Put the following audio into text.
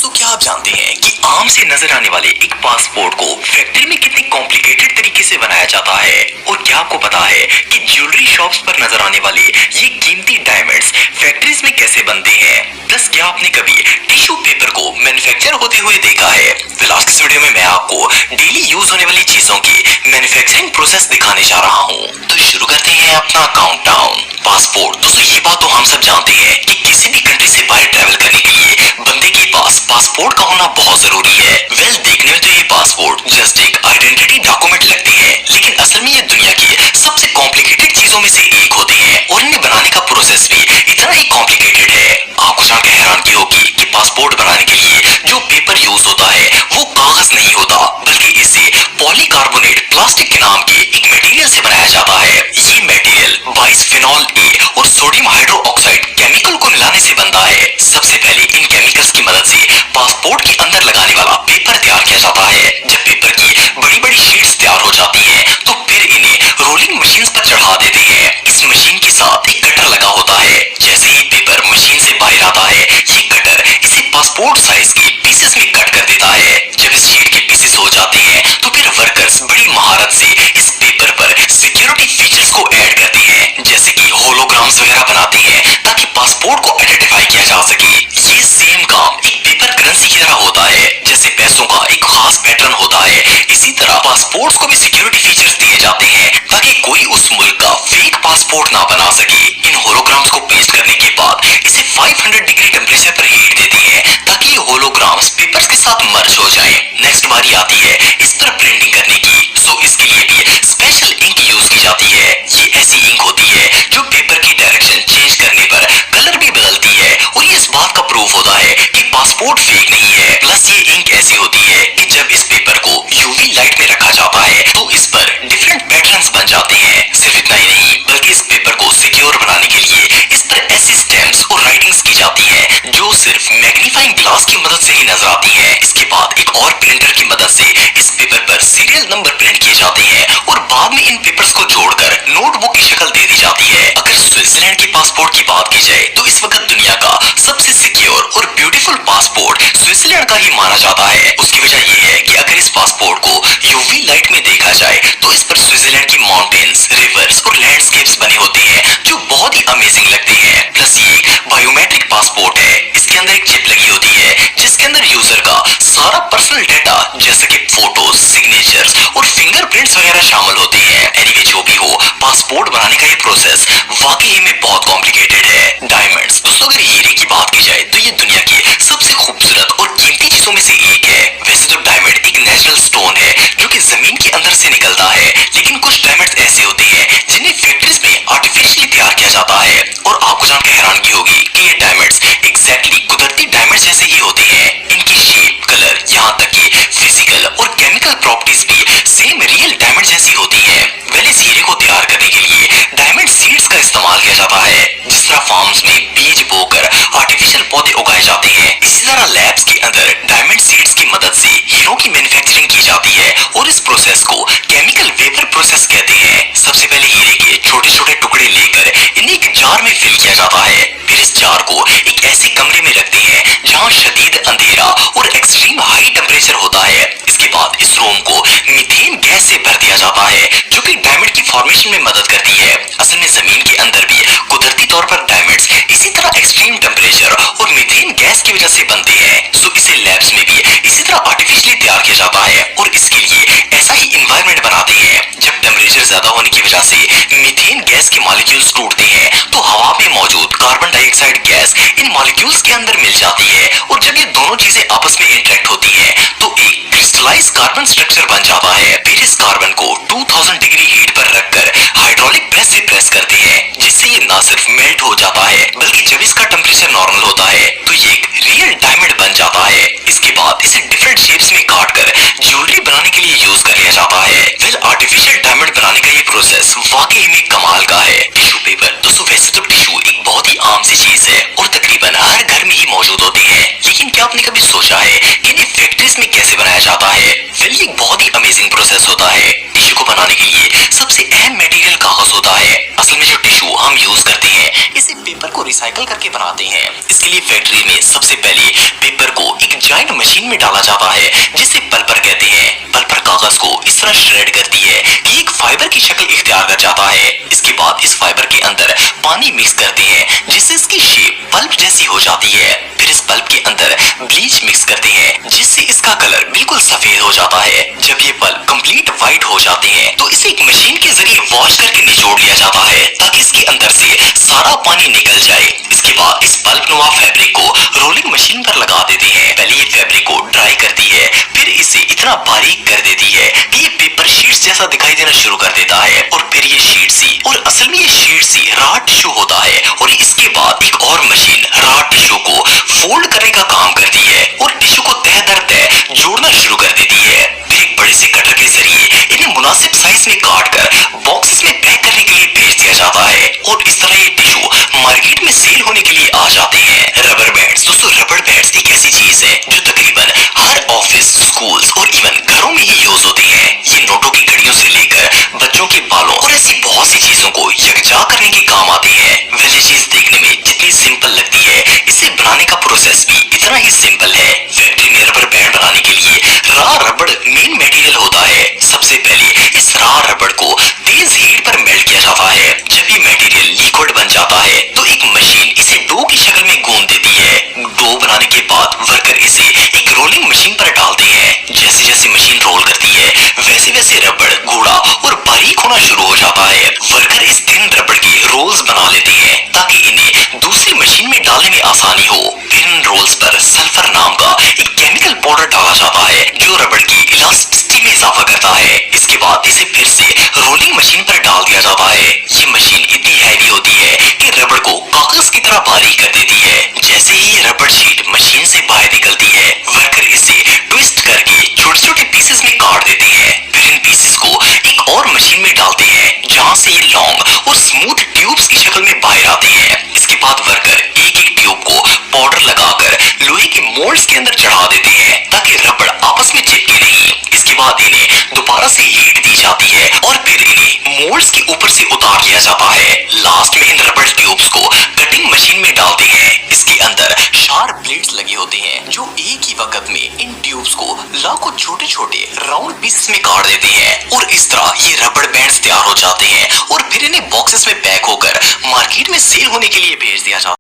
दोस्तों, क्या आप जानते हैं कि आम से नजर आने वाले एक पासपोर्ट को फैक्ट्री में कितनी कॉम्प्लिकेटेड तरीके से बनाया जाता है? और क्या आपको पता है कि ज्वेलरी शॉप्स पर नजर आने वाले ये कीमती डायमंड्स फैक्ट्रीज में कैसे बनते हैं? प्लस क्या आपने कभी टिश्यू पेपर को मैन्युफैक्चर होते हुए देखा है? फिर आज इस वीडियो में मैं आपको डेली यूज होने वाली चीजों की मैन्युफैक्चरिंग प्रोसेस दिखाने जा रहा हूँ। तो शुरू करते हैं अपना काउंटडाउन। पासपोर्ट, दोस्तों ये बात तो हम सब जानते हैं कि किसी भी कंट्री से बाहर ट्रैवल करने के लिए बंदे के पास पासपोर्ट का होना बहुत जरूरी है। वेल, देखने में तो ये पासपोर्ट जस्ट एक आइडेंटिटी डॉक्यूमेंट लगते हैं, लेकिन असल में ये दुनिया की सबसे कॉम्प्लिकेटेड चीजों में से एक होते हैं और इन्हें बनाने का प्रोसेस भी इतना ही कॉम्प्लिकेटेड है। आपको जानकर हैरानगी होगी कि पासपोर्ट बनाने के लिए जो पेपर यूज होता है वो कागज नहीं होता, बल्कि इसे पॉलीकार्बोनेट प्लास्टिक के नाम के एक मटेरियल से बनाया जाता है। ये मटेरियल बाइसफेनॉल ए और सोडियम हाइड्रोक्साइड केमिकल को मिलाने से बनता है। सबसे पहले इन केमिकल्स की मदद से पासपोर्ट के अंदर लगाने वाला पेपर तैयार किया जाता है। जब पेपर की बड़ी बड़ी शीट्स तैयार हो जाती हैं, तो फिर इन्हें रोलिंग मशीन पर चढ़ा देते हैं। इस मशीन के साथ एक कटर लगा होता है। जैसे ही पेपर मशीन से बाहर आता है, ये कटर इसे पासपोर्ट साइज के पीसेस में कट कर देता है। जब इस शीट के पीसेस हो जाते हैं, तो फिर वर्कर्स बड़ी महारत से इस पेपर पर सिक्योरिटी फीचर्स को ऐड करते हैं, जैसे कि होलोग्राम्स वगैरह बनाते हैं ताकि पासपोर्ट को आइडेंटिफाई किया जा सके। ये सेम काम एक पेपर करेंसी की तरह होता है। जैसे पैसों का एक खास पैटर्न होता है, इसी तरह पासपोर्ट्स को भी सिक्योरिटी फीचर्स दिए जाते हैं ताकि कोई उस मुल्क का फेक पासपोर्ट ना बना सके। इन होलोग्राम्स को पेस्ट करने के बाद इसे 500 डिग्री टेम्परेचर पर हीट देते हैं ताकि ये होलोग्राम्स पेपर्स के साथ मर्ज हो जाएं। नेक्स्ट बारी आती है इस पर प्रिंटिंग करने की। सो इसके लिए भी स्पेशल इंक यूज की जाती है। ये ऐसी इंक होती है जो पेपर की डायरेक्शन चेंज करने पर कलर भी बदलती है और ये इस बात का प्रूफ होता है कि पासपोर्ट फेक नहीं है। प्लस ये इंक ऐसी होती है कि जब इस पेपर को यूवी लाइट में रखा जाता है तो इस पर डिफरेंट पैटर्न्स बन जाते हैं। सिर्फ इतना ही नहीं, बल्कि इस पेपर को सिक्योर बनाने के लिए इस पर ऐसी स्टैम्प्स और राइटिंग्स की जाती है जो सिर्फ मैग्नीफाइंग ग्लास की मदद से ही नजर आती है। इसके बाद एक और प्रिंटर की मदद से इस पेपर पर सीरियल नंबर प्रिंट किए जाते हैं और बाद में इन पेपर्स को जोड़कर नोटबुक की शक्ल दे दी जाती है। अगर स्विट्जरलैंड के पासपोर्ट की बात की जाए तो इस वक्त दुनिया का सबसे सिक्योर और ब्यूटीफुल पासपोर्ट स्विट्जरलैंड का ही माना जाता है। उसकी वजह यह है कि अगर इस पासपोर्ट को यूवी लाइट में देखा जाए तो इस पर स्विट्जरलैंड की माउंटेन्स, रिवर्स और लैंडस्केप्स बने होते हैं जो बहुत ही अमेजिंग लगते हैं। प्लस ये एक बायोमेट्रिक पासपोर्ट है। इसके अंदर एक चिप लगी होती है जिसके अंदर यूजर का सारा पर्सनल डाटा जैसे कि फोटोज, सिग्नेचर्स और फिंगरप्रिंट्स वगैरह शामिल होते हैं। एनीवे, जो भी हो, पासपोर्ट बनाने का ये प्रोसेस वाकई में बहुत कॉम्प्लिकेटेड है। डायमंड्स, दोस्तों अगर हीरे की बात की जाए तो ये दुनिया की सबसे खूबसूरत और कीमती चीजों में से एक है। वैसे तो डायमंड एक नेचुरल स्टोन है जो कि जमीन के अंदर से निकलता है, लेकिन कुछ डायमंड्स ऐसे होते हैं जिन्हें फैक्ट्रीज में आर्टिफिशियली तैयार किया जाता है। और आपको जानकर हैरानगी होगी कि ये डायमंड्स एग्जैक्टली कुदरती डायमंड जैसे ही होते हैं। इनकी शेप, कलर, यहाँ तक कि फिजिकल और केमिकल प्रॉपर्टीज भी सेम रियल डायमंड जैसी होती है। वेल, इस हीरे को तैयार करने के लिए डायमंड सीड्स का इस्तेमाल किया जाता है। जिस तरह फार्म्स में बीज बोकर आर्टिफिशियल पौधे उगाए जाते हैं, इसी तरह लैब्स के अंदर डायमंड सीड्स की मदद से हीरों की मैन्युफैक्चरिंग की जाती है और इस प्रोसेस को केमिकल वेपर प्रोसेस कहते हैं। सबसे पहले हीरे के छोटे छोटे टुकड़े लेकर इन्हें एक जार में फिल किया जाता है। फिर इस जार को एक ऐसे कमरे में रखते हैं जहाँ शदीद अंधेरा और एक्सट्रीम हाई टेम्परेचर होता है। इसके बाद इस रूम को मीथेन गैस से भर दिया जाता है जो कि डायमंड की फॉर्मेशन में मदद करती है। असल में जमीन के अंदर भी कुदरती तौर पर डायमंड्स इसी तरह एक्सट्रीम टेम्परेचर और मीथेन गैस की वजह से बनते हैं। सो इसे लैब्स में भी इसी तरह आर्टिफिशियली तैयार किया जाता है और इसके लिए ऐसा ही इन्वायरमेंट बनाते हैं। जब टेम्परेचर ज्यादा होने की वजह से मीथेन गैस के मॉलिक्यूल्स टूटते हैं तो हवा में मौजूद carbon dioxide gas in molecules के अंदर मिल जाती है और जब ये दोनों चीजें आपस में इंटरेक्ट होती हैं तो एक क्रिस्टलाइज कार्बन स्ट्रक्चर बन जाता है। फिर इस कार्बन को 2000 डिग्री हीट पर रखकर हाइड्रोलिक प्रेस से प्रेस करते हैं, जिससे ये ना सिर्फ मेल्ट हो जाता है बल्कि जब इसका टेम्परेचर नॉर्मल होता है तो ये एक रियल डायमंड बन जाता है। इसके बाद इसे डिफरेंट शेप्स में काटकर ज्वेलरी बनाने के लिए यूज कर लिया जाता है। फिर आर्टिफिशियल डायमंड बनाने का ये प्रोसेस वाकई में कमाल का है। टिश्यू पेपर, दोस्तों वैसे तो टिश्यू एक बहुत ही आम सी चीज है और तकरीबन हर घर में ही मौजूद होते हैं, लेकिन क्या आपने कभी सोचा है कि इन्हें फैक्ट्रीज में कैसे बनाया जाता है? फिर ये एक बहुत ही अमेजिंग प्रोसेस होता है। टिश्यू को बनाने के लिए सबसे अहम मटेरियल कागज होता है। असल में जो टिश्यू हम यूज करते हैं इसे पेपर को रिसाइकल करके बनाते हैं। इसके लिए फैक्ट्री में सबसे पहले पेपर को एक जायंट मशीन में डाला जाता है जिसे पल्पर कहते हैं। पल्पर कागज को इस तरह श्रेड करती है कि एक फाइबर की शक्ल इख्तियार कर जाता है। इसके बाद इस फाइबर के अंदर पानी मिक्स करते हैं जिससे इसकी शेप पल्प जैसी हो जाती है। फिर इस पल्प के अंदर ब्लीच मिक्स करते हैं जिससे इसका कलर बिल्कुल सफेद हो जाता है। जब ये पल्प कंप्लीट व्हाइट हो जाते हैं तो इसे एक मशीन के जरिए वॉश करके निचोड़ लिया जाता है ताकि इसके अंदर से सारा पानी निकल जाए। इसके बाद इस पल्प नुमा फैब्रिक को रोलिंग मशीन पर लगा देते हैं। पहले ये फैब्रिक को ड्राई करती है, फिर इसे इतना बारीक कर देती है कि ये पेपर शीट्स जैसा दिखाई देना शुरू कर देता है। और फिर ये शीट्स ही, और असल में ये शीट्स ही रॉ टिश्यू होता है। और इसके बाद एक और मशीन रॉ टिश्यू को फोल्ड करने का काम करती है और टिश्यू को तह दर तह जोड़ना शुरू कर देती है। फिर एक बड़े से कटर के जरिए इन्हें मुनासिब साइज में काट कर बॉक्सेस में पैक करने के लिए भेज दिया जाता है। और इस तरह ये टिश्यू मार्केट में सेल होने के लिए आ जाते हैं। रबर बैंड्स, दोस्तों रबर बैंड्स एक ऐसी चीज है जो तकरीबन हर ऑफिस, स्कूल्स और इवन घरों में ही यूज होते हैं। ये नोटों की घड़ियों से लेकर बच्चों के बालों और ऐसी बहुत सी चीजों को यकजा करने के काम आते हैं। वह चीज देखने में जितनी सिंपल लगती है, इसे बनाने का प्रोसेस भी इतना ही सिंपल है। फैक्ट्री में रबर बैंड बनाने के लिए रॉ रबड़ मेन मटेरियल होता है। सबसे पहले इस रॉ रबड़ को तेज हीट पर मेल्ट किया जाता है। जब ये मटेरियल लिक्विड बन जाता है तो एक मशीन इसे डो की शक्ल में गूंद देती है। डो बनाने के बाद वर्कर इसे एक रोलिंग मशीन पर डालते हैं। जैसे जैसे मशीन रोल करती है वैसे वैसे रबड़ गूढ़ा और बारीक होना शुरू हो जाता है। वर्कर इस थिन रबड़ के रोल्स बना लेते हैं ताकि इन्हें दूसरी मशीन में डालने में आसानी हो। फिर इन रोल्स पर सल्फर नाम का एक केमिकल पाउडर डाला जाता है जो रबड़ की इलास्टिसिटी में इजाफा करता है। इसके बाद इसे फिर से रोलिंग मशीन पर डाल दिया जाता है। ये मशीन इतनी हैवी होती है कि रबड़ को कागज की तरह बारीक कर देती है। जैसे ही ये रबड़ शीट मशीन से बाहर निकलती है, वर्कर इसे ट्विस्ट करके छोटे छोटे पीसेस में काट देते हैं। फिर इन पीसेस को एक और मशीन में डालते हैं जहां से ये लॉन्ग और स्मूथ ट्यूब्स की शक्ल में बाहर आते हैं। इसके बाद वर्कर एक एक ट्यूब को पाउडर लगाकर लोहे के मोल्ड्स के अंदर चढ़ा देते हैं ताकि रबड़ आपस में चिपके नहीं। इसके बाद इन्हें दोबारा से हीट दी जाती है और फिर इन्हें मोल्ड्स के ऊपर से उतार लिया जाता है। लास्ट में इन रबड़ ट्यूब्स को कटिंग मशीन में डालते हैं। इसके अंदर शार्प ब्लेड्स लगे होते हैं जो एक ही वक्त में इन ट्यूब्स को लाखों छोटे छोटे राउंड पीसेस में काट देते हैं। और इस तरह ये रबड़ बैंड्स तैयार हो जाते हैं और फिर इन्हें बॉक्सेस में पैक होकर मार्केट में सेल होने के लिए भेज दिया जाता है।